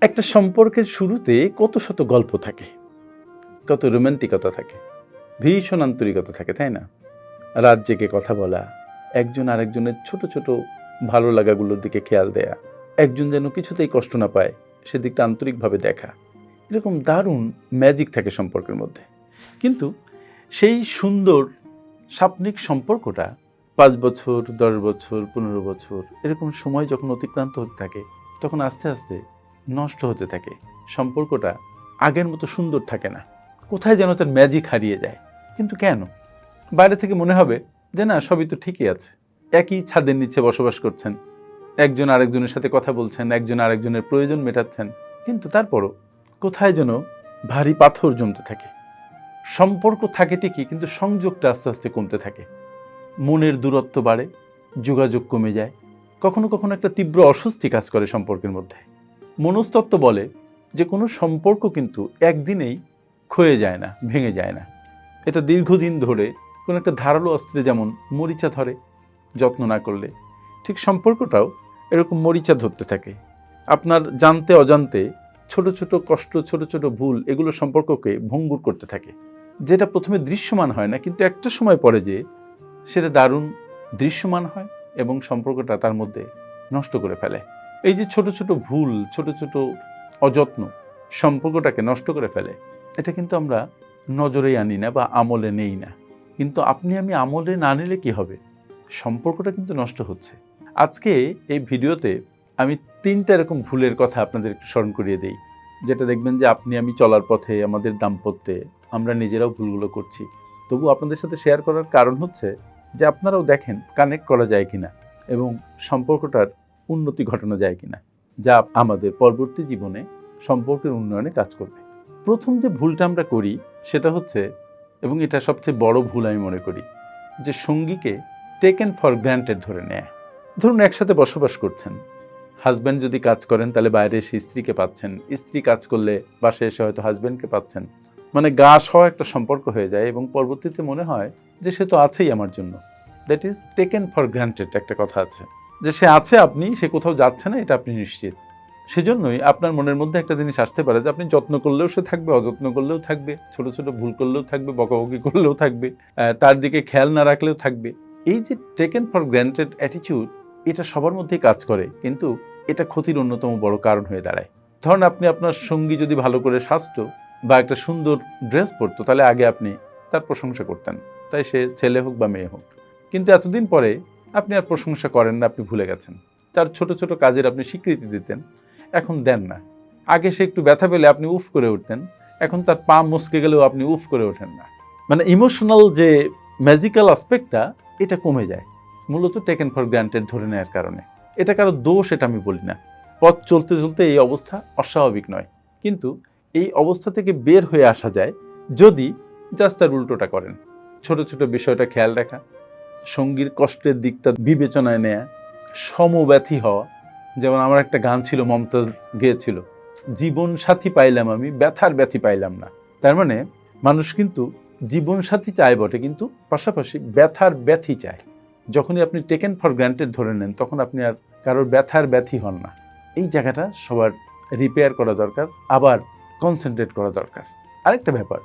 একটা সম্পর্কের শুরুতে কত শত গল্প থাকে, কত রোমান্টিকতা থাকে, ভীষণ আন্তরিকতা থাকে, তাই না? রাত জেগে কথা বলা, একজন আরেকজনের ছোট ছোট ভালো লাগাগুলোর দিকে খেয়াল দেয়া, একজন যেন কিছুতেই কষ্ট না পায় সেদিকটা আন্তরিকভাবে দেখা, এরকম দারুণ ম্যাজিক থাকে সম্পর্কের মধ্যে। কিন্তু সেই সুন্দর সাপনিক সম্পর্কটা 5 বছর, 10 বছর, 15 বছর এরকম সময় যখন অতিক্রান্ত হতে থাকে, তখন আস্তে আস্তে নষ্ট হতে থাকে। সম্পর্কটা আগের মতো সুন্দর থাকে না, কোথায় যেন তার ম্যাজিক হারিয়ে যায়। কিন্তু কেন? বাইরে থেকে মনে হবে যে না, সবই তো ঠিকই আছে, একই ছাদের নিচে বসবাস করছেন, একজন আরেকজনের সাথে কথা বলছেন, একজন আরেকজনের প্রয়োজন মেটাচ্ছেন, কিন্তু তারপরও কোথায় যেন ভারী পাথর জমতে থাকে। সম্পর্ক থাকে ঠিকই, কিন্তু সংযোগটা আস্তে আস্তে কমতে থাকে, মনের দূরত্ব বাড়ে, যোগাযোগ কমে যায়, কখনো কখনো একটা তীব্র অস্বস্তি কাজ করে সম্পর্কের মধ্যে। মনস্তত্ত্ব বলে যে কোনো সম্পর্ক কিন্তু একদিনেই ক্ষয়ে যায় না, ভেঙে যায় না। এটা দীর্ঘদিন ধরে কোনো একটা ধারালো অস্ত্রে যেমন মরিচা ধরে যত্ন না করলে, ঠিক সম্পর্কটাও এরকম মরিচা ধরতে থাকে। আপনার জানতে অজান্তে ছোট ছোট কষ্ট, ছোট ছোট ভুল, এগুলো সম্পর্ককে ভঙ্গুর করতে থাকে। যেটা প্রথমে দৃশ্যমান হয় না, কিন্তু একটা সময় পরে যে সেটা দারুণ দৃশ্যমান হয় এবং সম্পর্কটা তার মধ্যে নষ্ট করে ফেলে। এই যে ছোট ছোট ভুল, ছোট ছোট অযত্ন সম্পর্কটাকে নষ্ট করে ফেলে, এটা কিন্তু আমরা নজরেই আনি না বা আমলে নেই না। কিন্তু আপনি আমি আমলে না নিলে কি হবে? সম্পর্কটা কিন্তু নষ্ট হচ্ছে। আজকে এই ভিডিওতে আমি 3টা এরকম ভুলের কথা আপনাদের একটু স্মরণ করিয়ে দেই, যেটা দেখবেন যে আপনি আমি চলার পথে, আমাদের দাম্পত্যে আমরা নিজেরাও ভুলগুলো করছি। তবু আপনাদের সাথে শেয়ার করার কারণ হচ্ছে যে আপনারাও দেখেন কানেক্ট করা যায় কিনা এবং সম্পর্কটার উন্নতি ঘটানো যায় কিনা, যা আমাদের পরবর্তী জীবনে সম্পর্কের উন্নয়নে কাজ করবে। প্রথম যে ভুলটা আমরা করি সেটা হচ্ছে, এবং এটা সবচেয়ে বড় ভুল আমি মনে করি, যে সঙ্গীকে টেকেন ফর গ্র্যান্টেড ধরে নেয়। ধরুন একসাথে বসবাস করছেন, হাজব্যান্ড যদি কাজ করেন তাহলে বাইরে এসে স্ত্রীকে পাচ্ছেন, স্ত্রী কাজ করলে বাসায় এসে হয়তো হাজব্যান্ডকে পাচ্ছেন, মানে গা সহ একটা সম্পর্ক হয়ে যায় এবং পরবর্তীতে মনে হয় যে সে তো আছেই আমার জন্য। That is taken for granted. একটা কথা আছে যে সে আছে, আপনি, সে কোথাও যাচ্ছে না, এটা আপনি নিশ্চিত। সেজন্যই আপনার মনের মধ্যে একটা জিনিস আসতে পারে যে আপনি যত্ন করলেও সে থাকবে, অযত্ন করলেও থাকবে, ছোট ছোট ভুল করলেও থাকবে, বকাবকি করলেও থাকবে, তার দিকে খেয়াল না রাখলেও থাকবে। এই যে টেকেন ফর গ্র্যান্টেড অ্যাটিটিউড, এটা সবার মধ্যেই কাজ করে, কিন্তু এটা ক্ষতির অন্যতম বড় কারণ হয়ে দাঁড়ায়। ধরুন আপনি আপনার সঙ্গী যদি ভালো করে সাজতো বা একটা সুন্দর ড্রেস পরতো, তাহলে আগে আপনি তার প্রশংসা করতেন, তাই সে ছেলে হোক বা মেয়ে হোক। কিন্তু এতদিন পরে আপনি আর প্রশংসা করেন না, আপনি ভুলে গেছেন। তার ছোট ছোট কাজের আপনি স্বীকৃতি দিতেন, এখন দেন না। আগে সে একটু ব্যথা পেলে আপনি উফ করে উঠতেন, এখন তার পা মচকে গেলেও আপনি উফ করে ওঠেন না। মানে ইমোশনাল যে ম্যাজিক্যাল অ্যাসপেক্টটা, এটা কমে যায় মূলত টেকেন ফর গ্র্যান্টেড ধরে নেওয়ার কারণে। এটা কারো দোষ, এটা আমি বলি না। পথ চলতে চলতে এই অবস্থা অস্বাভাবিক নয়, কিন্তু এই অবস্থা থেকে বের হয়ে আসা যায় যদি জাস্ট তার উল্টোটা করেন। ছোট ছোট বিষয়টা খেয়াল রাখা, সঙ্গীর কষ্টের দিকটা বিবেচনায় নেয়া, সমব্যথী হওয়া। যেমন আমার একটা গান ছিল, মমতাজ গেয়েছিল, জীবন সাথী পাইলাম আমি, ব্যথার ব্যথী পাইলাম না। তার মানে মানুষ কিন্তু জীবন সাথী চায় বটে, কিন্তু পাশাপাশি ব্যথার ব্যথী চায়। যখনই আপনি টেকেন ফর গ্র্যান্টেড ধরে নেন, তখন আপনি আর কারোর ব্যথার ব্যথী হন না। এই জায়গাটা সবার রিপেয়ার করা দরকার, আবার কনসেন্ট্রেট করা দরকার। আরেকটা ব্যাপার,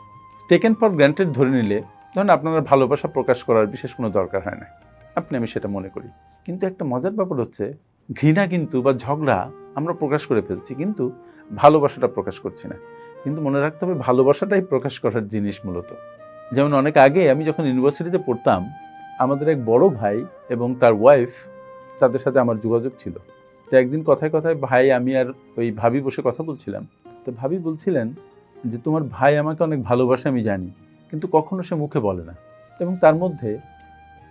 টেকেন ফর গ্র্যান্টেড ধরে নিলে ধরুন আপনার ভালোবাসা প্রকাশ করার বিশেষ কোনো দরকার হয় না, আমি সেটা মনে করি। কিন্তু একটা মজার ব্যাপার হচ্ছে, ঘৃণা কিন্তু বা ঝগড়া আমরা প্রকাশ করে ফেলছি, কিন্তু ভালোবাসাটা প্রকাশ করছি না। কিন্তু মনে রাখতে হবে, ভালোবাসাটাই প্রকাশ করার জিনিস মূলত। যেমন অনেক আগে আমি যখন ইউনিভার্সিটিতে পড়তাম, আমাদের এক বড় ভাই এবং তার ওয়াইফ, তাদের সাথে আমার যোগাযোগ ছিল। তো একদিন কথায় কথায় ভাই, আমি আর ওই ভাবি বসে কথা বলছিলাম। তো ভাবি বলছিলেন যে তোমার ভাই আমাকে অনেক ভালোবাসে আমি জানি, কিন্তু কখনো সে মুখে বলে না, এবং তার মধ্যে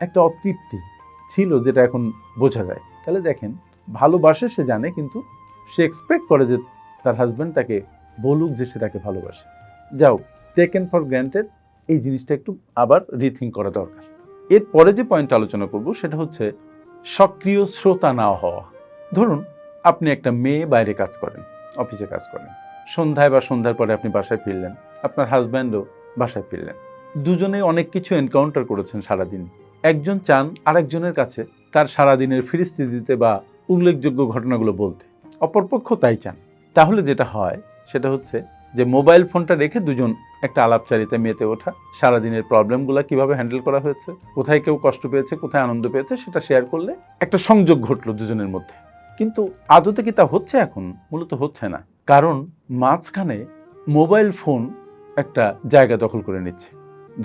একটা অতৃপ্তি ছিল যেটা এখন বোঝা যায়। তাহলে দেখেন, ভালোবাসে সে জানে, কিন্তু সে এক্সপেক্ট করে যে তার হাজব্যান্ড তাকে বলুক যে সে তাকে ভালোবাসে। যাও, টেকেন ফর গ্র্যান্টেড, এই জিনিসটা একটু আবার রিথিঙ্ক করা দরকার। এরপরে যে পয়েন্ট আলোচনা করব সেটা হচ্ছে সক্রিয় শ্রোতা না হওয়া। ধরুন আপনি একটা মেয়ে, বাইরে কাজ করেন, অফিসে কাজ করেন, সন্ধ্যায় বা সন্ধ্যার পরে আপনি বাসায় ফিরলেন, আপনার হাজব্যান্ডও বাসায় ফিরলেন, দুজনেই অনেক কিছু এনকাউন্টার করেছেন সারাদিন। একজন চান আরেকজনের কাছে তার সারাদিনের ফিরিস্তি দিতে বা উল্লেখযোগ্য ঘটনাগুলো বলতে, অপরপক্ষ তাই চান। তাহলে যেটা হয় সেটা হচ্ছে যে মোবাইল ফোনটা রেখে দুজন একটা আলাপচারিতায় মেতে ওঠা, সারাদিনের প্রবলেমগুলো কিভাবে হ্যান্ডেল করা হয়েছে, কোথায় কেউ কষ্ট পেয়েছে, কোথায় আনন্দ পেয়েছে, সেটা শেয়ার করলে একটা সংযোগ ঘটলো দুজনের মধ্যে। কিন্তু আদতে কি তা হচ্ছে? এখন মূলত হচ্ছে না, কারণ মাঝখানে মোবাইল ফোন একটা জায়গা দখল করে নিচ্ছে।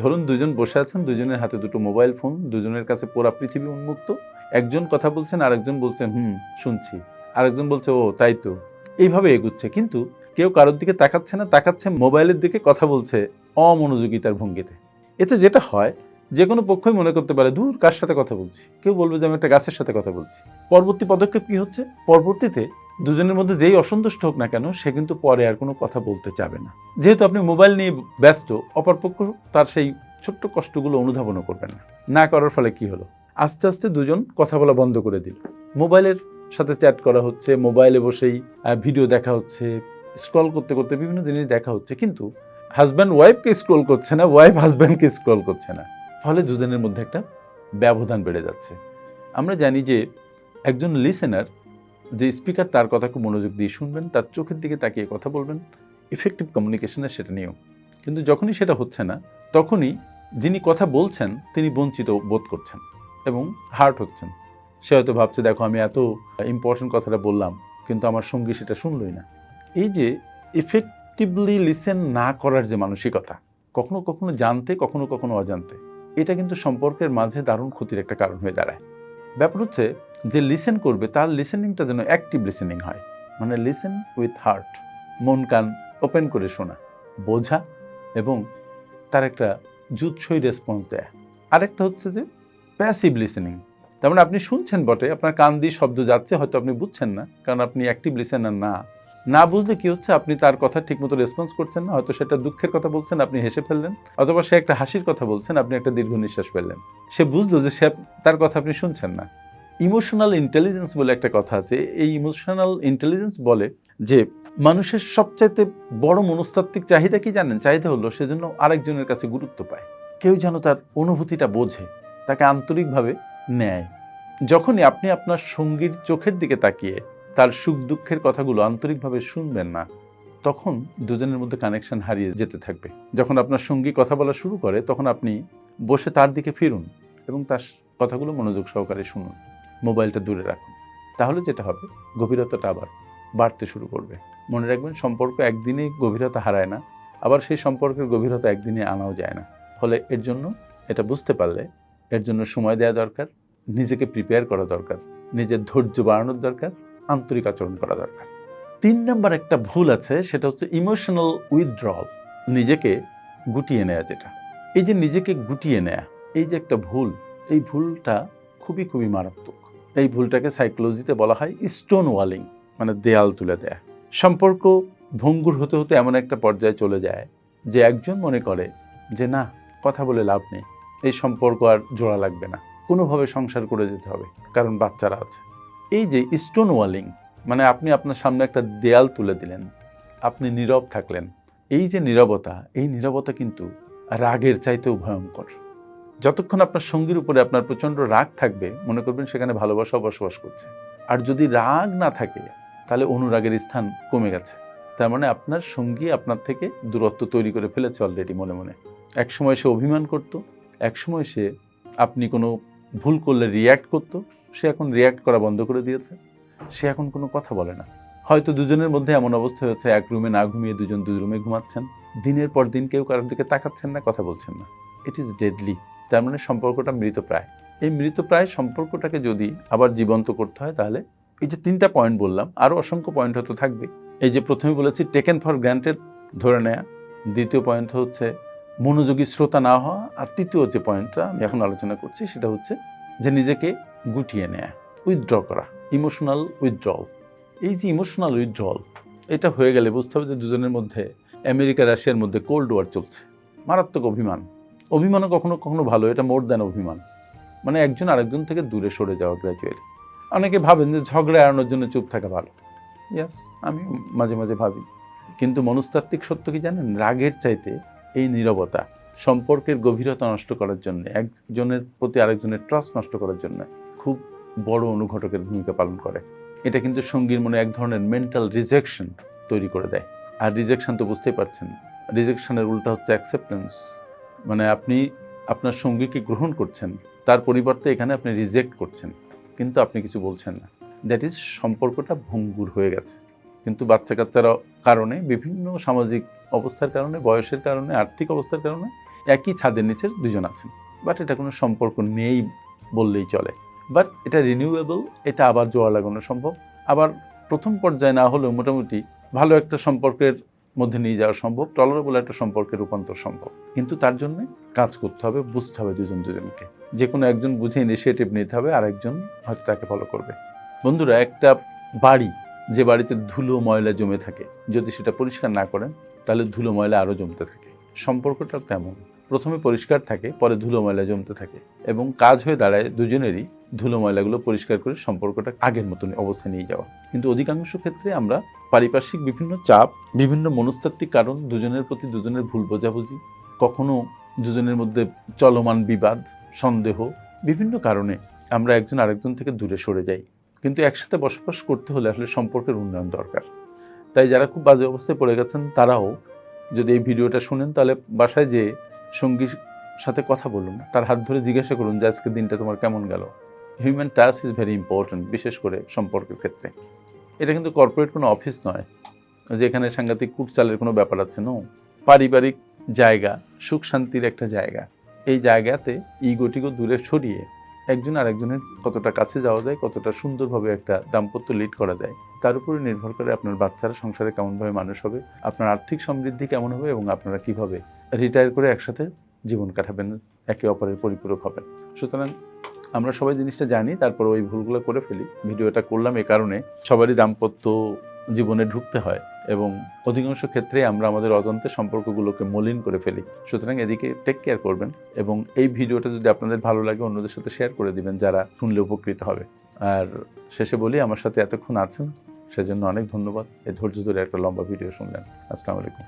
ধরুন দুজন বসে আছেন, দুজনের হাতে দুটো মোবাইল ফোন, দুজনের কাছে পুরা পৃথিবী উন্মুক্ত। একজন কথা বলছেন, আরেকজন বলছেন শুনছি, আরেকজন বলছে ও তাই তো, এইভাবে এগুচ্ছে। কিন্তু কেউ কারোর দিকে তাকাচ্ছে না, তাকাচ্ছে মোবাইলের দিকে, কথা বলছে অমনোযোগিতার ভঙ্গিতে। এতে যেটা হয়, যে কোনো পক্ষই মনে করতে পারে দূর কার সাথে কথা বলছি, কেউ বলবে যে আমি একটা গাছের সাথে কথা বলছি। পরবর্তী পদক্ষেপ কি হচ্ছে? পরবর্তীতে দুজনের মধ্যে যেই অসন্তুষ্ট হোক না কেন, সে কিন্তু পরে আর কোনো কথা বলতে চাবে না। যেহেতু আপনি মোবাইল নিয়ে ব্যস্ত, অপরপক্ষ তার সেই ছোট্ট কষ্টগুলো অনুধাবনও করবেন না। না করার ফলে কি হলো? আস্তে আস্তে দুজন কথা বলা বন্ধ করে দিল। মোবাইলের সাথে চ্যাট করা হচ্ছে, মোবাইলে বসেই ভিডিও দেখা হচ্ছে, স্ক্রল করতে করতে বিভিন্ন জিনিস দেখা হচ্ছে, কিন্তু হাজব্যান্ড ওয়াইফকে স্ক্রল করছে না, ওয়াইফ হাজব্যান্ডকে স্ক্রল করছে না। ফলে দুজনের মধ্যে একটা ব্যবধান বেড়ে যাচ্ছে। আমরা জানি যে একজন লিসেনার, যে স্পিকার, তার কথা খুব মনোযোগ দিয়ে শুনবেন, তার চোখের দিকে তাকিয়ে কথা বলবেন, ইফেক্টিভ কমিউনিকেশনের সেটা নিয়ম। কিন্তু যখনই সেটা হচ্ছে না, তখনই যিনি কথা বলছেন তিনি বঞ্চিত বোধ করছেন এবং হার্ট হচ্ছেন। সে হয়তো ভাবছে, দেখো আমি এত ইম্পর্টেন্ট কথাটা বললাম, কিন্তু আমার সঙ্গী সেটা শুনলই না। এই যে ইফেক্টিভলি লিসেন না করার যে মানসিকতা, কখনো কখনো জানতে, কখনো কখনো অজান্তে, এটা কিন্তু সম্পর্কের মাঝে দারুণ ক্ষতির একটা কারণ হয়ে দাঁড়ায়। ব্যাপার হচ্ছে যে লিসেন করবে, তার লিসেনিংটা যেন অ্যাক্টিভ লিসেনিং হয়, মানে লিসেন উইথ হার্ট, মন কান ওপেন করে শোনা, বোঝা এবং তার একটা জুৎসই রেসপন্স দেয়া। আরেকটা হচ্ছে যে প্যাসিভ লিসেনিং, তার মানে আপনি শুনছেন বটে, আপনার কান দিয়ে শব্দ যাচ্ছে, হয়তো আপনি বুঝছেন না, কারণ আপনি অ্যাক্টিভ লিসেনার না। না বুঝলে কি হচ্ছে, আপনি তার কথা ঠিকমতো রেসপন্স করছেন না, হয়তো সেটা দুঃখের কথা বলছেন, আপনি হেসে ফেললেন, অথবা সে একটা হাসির কথা বলছেন, আপনি একটা দীর্ঘ নিঃশ্বাস ফেললেন। সে বুঝলো যে তার কথা আপনি শুনছেন না। ইমোশনাল ইন্টেলিজেন্স বলে একটা কথা আছে। এই ইমোশনাল ইন্টেলিজেন্স বলে যে মানুষের সবচাইতে বড় মনস্তাত্ত্বিক চাহিদা কি জানেন? চাহিদা হলো সেজন্য আরেকজনের কাছে গুরুত্ব পায়, কেউ যেন তার অনুভূতিটা বোঝে, তাকে আন্তরিকভাবে নেয়। যখনই আপনি আপনার সঙ্গীর চোখের দিকে তাকিয়ে তার সুখ দুঃখের কথাগুলো আন্তরিকভাবে শুনবেন না, তখন দুজনের মধ্যে কানেকশন হারিয়ে যেতে থাকবে। যখন আপনার সঙ্গী কথা বলা শুরু করে, তখন আপনি বসে তার দিকে ফিরুন এবং তার কথাগুলো মনোযোগ সহকারে শুনুন, মোবাইলটা দূরে রাখুন। তাহলে যেটা হবে, গভীরতাটা আবার বাড়তে শুরু করবে। মনে রাখবেন, সম্পর্ক একদিনেই গভীরতা হারায় না, আবার সেই সম্পর্কের গভীরতা একদিনে আনাও যায় না। ফলে এর জন্য এটা বুঝতে পারলে, এর জন্য সময় দেওয়া দরকার, নিজেকে প্রিপেয়ার করা দরকার, নিজের ধৈর্য বাড়ানোর দরকার, আন্তরিক আচরণ করা দরকার। 3 নম্বর একটা ভুল আছে, সেটা হচ্ছে ইমোশনাল উইথড্রল, নিজেকে গুটিয়ে নেওয়া। যেটা এই যে নিজেকে গুটিয়ে নেয়া, এই যে একটা ভুল, এই ভুলটা খুবই খুবই মারাত্মক। এই ভুলটাকে সাইকোলজিতে বলা হয় স্টোন ওয়ালিং, মানে দেয়াল তুলে দেয়া। সম্পর্ক ভঙ্গুর হতে হতে এমন একটা পর্যায়ে চলে যায় যে একজন মনে করে যে না, কথা বলে লাভ নেই, এই সম্পর্ক আর জোড়া লাগবে না, কোনোভাবে সংসার করে যেতে হবে, কারণ বাচ্চারা আছে। এই যে স্টোন ওয়ালিং, মানে আপনি আপনার সামনে একটা দেয়াল তুলে দিলেন, আপনি নীরব থাকলেন। এই যে নীরবতা, এই নীরবতা কিন্তু রাগের চাইতেও ভয়ঙ্কর। যতক্ষণ আপনার সঙ্গীর উপরে আপনার প্রচণ্ড রাগ থাকবে, মনে করবেন সেখানে ভালোবাসাও বসবাস করছে। আর যদি রাগ না থাকে, তাহলে অনুরাগের স্থান কমে গেছে। তার মানে আপনার সঙ্গী আপনার থেকে দূরত্ব তৈরি করে ফেলেছে অলরেডি মনে মনে। একসময় সে অভিমান করত, একসময় সে আপনি কোনো ভুল করলে রিয়্যাক্ট করত, সে এখন রিয়্যাক্ট করা বন্ধ করে দিয়েছে, সে এখন কোনো কথা বলে না। হয়তো দুজনের মধ্যে এমন অবস্থা হয়েছে, এক রুমে না ঘুমিয়ে দুজন দুই রুমে ঘুমাচ্ছেন, দিনের পর দিন কেউ কারোর দিকে তাকাচ্ছেন না, কথা বলছেন না। It is deadly. তার মানে সম্পর্কটা মৃতপ্রায়। এই মৃতপ্রায় সম্পর্কটাকে যদি আবার জীবন্ত করতে হয়, তাহলে এই যে 3টা পয়েন্ট বললাম, আরও অসংখ্য পয়েন্ট হয়তো থাকবে। এই যে প্রথমে বলেছি টেকেন ফর গ্রান্টেড ধরে নেয়া, দ্বিতীয় পয়েন্ট হচ্ছে মনোযোগী শ্রোতা না হওয়া, আর তৃতীয় যে পয়েন্টটা আমি এখন আলোচনা করছি সেটা হচ্ছে যে নিজেকে গুটিয়ে নেয়া, উইথড্র করা, ইমোশনাল উইথড্রল। এই যে ইমোশনাল উইথড্রল, এটা হয়ে গেলে বুঝতে হবে যে দুজনের মধ্যে, আমেরিকা রাশিয়ার মধ্যে কোল্ড ওয়ার চলছে, মারাত্মক অভিমান। অভিমানও কখনো কখনো ভালো, এটা মোর দ্যান অভিমান, মানে একজন আরেকজন থেকে দূরে সরে যাওয়া গ্র্যাজুয়ালি। অনেকে ভাবেন যে ঝগড়া এড়ানোর জন্য চুপ থাকা ভালো। ইয়াস, আমি মাঝে মাঝে ভাবি, কিন্তু মনস্তাত্ত্বিক সত্য কি জানেন? রাগের চাইতে এই নীরবতা সম্পর্কের গভীরতা নষ্ট করার জন্য, একজনের প্রতি আরেকজনের ট্রাস্ট নষ্ট করার জন্য খুব বড় অনুঘটকের ভূমিকা পালন করে। এটা কিন্তু সঙ্গীর মনে এক ধরনের মেন্টাল রিজেকশন, তৈরি করে দেয়। আর রিজেকশন তো বুঝতেই পারছেন, রিজেকশনের উল্টা হচ্ছে অ্যাকসেপ্টেন্স, মানে আপনি আপনার সঙ্গীকে গ্রহণ করছেন, তার পরিবর্তে এখানে আপনি রিজেক্ট করছেন, কিন্তু আপনি কিছু বলছেন না। দ্যাট ইজ সম্পর্কটা ভঙ্গুর হয়ে গেছে। কিন্তু বাচ্চা কাচ্চারা কারণে, বিভিন্ন সামাজিক অবস্থার কারণে, বয়সের কারণে, আর্থিক অবস্থার কারণে একই ছাদের নিচে দুজন আছেন, বাট এটা কোনো সম্পর্ক নেই বললেই চলে। বাট এটা রিনিউয়েবল, এটা আবার জোড়া লাগানো সম্ভব, আবার প্রথম পর্যায়ে না হলেও মোটামুটি ভালো একটা সম্পর্কের মধ্যে নিয়ে যাওয়া সম্ভব, টলারেবল একটা সম্পর্কের রূপান্তর সম্ভব। কিন্তু তার জন্য কাজ করতে হবে, বুঝতে হবে দুজনকে। যে কোনো একজন বুঝে ইনিশিয়েটিভ নিতে হবে, আর একজন হয়তো তাকে ফলো করবে। বন্ধুরা, একটা বাড়ি, যে বাড়িতে ধুলো ময়লা জমে থাকে, যদি সেটা পরিষ্কার না করেন তাহলে ধুলো ময়লা আরও জমতে থাকে। সম্পর্কটাও তেমন, প্রথমে পরিষ্কার থাকে, পরে ধুলো ময়লা জমতে থাকে, এবং কাজ হয়ে দাঁড়ায় দুজনেরই ধুলো ময়লাগুলো পরিষ্কার করে সম্পর্কটা আগের মতন অবস্থায় নিয়ে যাওয়া। কিন্তু অধিকাংশ ক্ষেত্রে আমরা পারিপার্শ্বিক বিভিন্ন চাপ, বিভিন্ন মনস্তাত্ত্বিক কারণ, দুজনের প্রতি দুজনের ভুল বোঝাবুঝি, কখনো দুজনের মধ্যে চলমান বিবাদ, সন্দেহ, বিভিন্ন কারণে আমরা একজন আরেকজন থেকে দূরে সরে যাই। কিন্তু একসাথে বসবাস করতে হলে আসলে সম্পর্কের উন্নয়ন দরকার। তাই যারা খুব বাজে অবস্থায় পড়ে গেছেন তারাও যদি এই ভিডিওটা শুনেন, তাহলে বাসায় যে সঙ্গীর সাথে কথা বলুন, তার হাত ধরে জিজ্ঞাসা করুন যে আজকের দিনটা তোমার কেমন গেল। Human touch is very important, বিশেষ করে সম্পর্কের ক্ষেত্রে। এটা কিন্তু কর্পোরেট কোনো অফিস নয় যে এখানে সাংঘাতিক কুটচালের কোনো ব্যাপার আছে। নো, পারিবারিক জায়গা, সুখ শান্তির একটা জায়গা। এই জায়গাতে ইগোটিগো দূরে সরিয়ে একজন আরেকজনের কতটা কাছে যাওয়া যায়, কতটা সুন্দরভাবে একটা দাম্পত্য লিড করা যায়, তার উপরে নির্ভর করে আপনার বাচ্চারা সংসারে কেমনভাবে মানুষ হবে, আপনার আর্থিক সমৃদ্ধি কেমন হবে, এবং আপনারা কিভাবে রিটায়ার করে একসাথে জীবন কাটাবেন, একে অপরের পরিপূরক হবেন। সুতরাং আমরা সবাই জিনিসটা জানি, তারপর ওই ভুলগুলো করে ফেলি। ভিডিওটা করলাম এই কারণে, সবারই দাম্পত্য জীবনে ঢুকতে হয়, এবং অধিকাংশ ক্ষেত্রে আমরা আমাদের অজান্তে সম্পর্কগুলোকে মলিন করে ফেলি। সুতরাং এদিকে টেক কেয়ার করবেন, এবং এই ভিডিওটা যদি আপনাদের ভালো লাগে অন্যদের সাথে শেয়ার করে দিবেন যারা শুনলে উপকৃত হবে। আর শেষে বলি, আমার সাথে এতক্ষণ আছেন সেজন্য অনেক ধন্যবাদ। এই ধৈর্য ধরে একটা লম্বা ভিডিও শুনলেন। আসসালামু আলাইকুম।